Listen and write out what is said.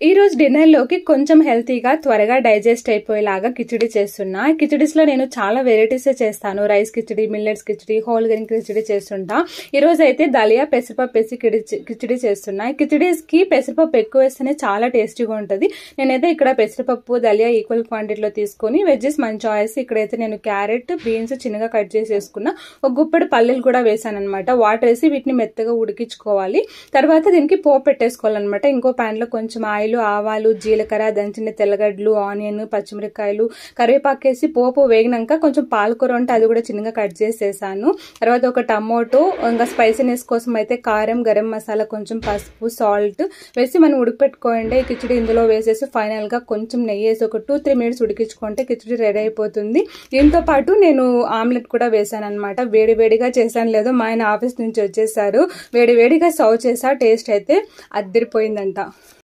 ఈ రోజు డిన్నర్ లోకి కొంచెం హెల్తీగా త్వరగా డైజెస్ట్ అయిపోయేలాగా కిచిడి చేస్తున్నా. కిచిడీస్ లో నేను చాలా వెరైటీస్ చేస్తాను. Rice khichdi, millets khichdi, whole grain khichdi చేస్తుంటా. ఈ రోజు అయితే దలియా పెసరపప్పు వేసి కిచిడి చేస్తున్నా. కిచిడీస్ కి పెసరపప్పు ఎక్కువ వేస్తేనే చాలా టేస్టీగా ఉంటుంది. నేనైతే ఇక్కడ పెసరపప్పు దలియా ఈక్వల్ క్వాంటిటీలో తీసుకొని వెజ్జెస్ మన చాయిస్. ఇక్కడైతే నేను క్యారెట్, బీన్స్ చిన్నగా కట్ చేసేసుకున్నా. ఒక గుప్పెడు పల్లీలు కూడా వేసాను అనమాట. వాటర్ వేసి వీటిని మెత్తగా ఉడికించుకోవాలి. తర్వాత దీనికి పోపు పెట్టేసుకోవాలన్నమాట. ఇంకో ప్యాన్ లో కొంచెం ఆయిల్, ఆవాలు, జీలకర్ర, దంచిన తెల్లగడ్డలు, ఆనియన్, పచ్చిమిరకాయలు, కరివేపాకేసి పోపు వేగినాక కొంచెం పాలకూర ఉంటే అది కూడా చిన్నగా కట్ చేసేసాను. తర్వాత ఒక టమోటో, ఇంకా స్పైసీనెస్ కోసం అయితే కారం, గరం మసాలా, కొంచెం పసుపు, సాల్ట్ వేసి మనం ఉడికిపెట్టుకోండి. కిచిడి ఇందులో వేసేసి ఫైనల్ గా కొంచెం నెయ్యి వేసి ఒక 2-3 మినిట్స్ ఉడికించుకుంటే కిచిడి రెడీ అయిపోతుంది. దీంతో పాటు నేను ఆమ్లెట్ కూడా వేసాను అనమాట. వేడి వేడిగా చేశాను లేదో మా ఆయన ఆఫీస్ నుంచి వచ్చేసారు. వేడి వేడిగా సర్వ్ చేసా. టేస్ట్ అయితే అదిరిపోయిందంట.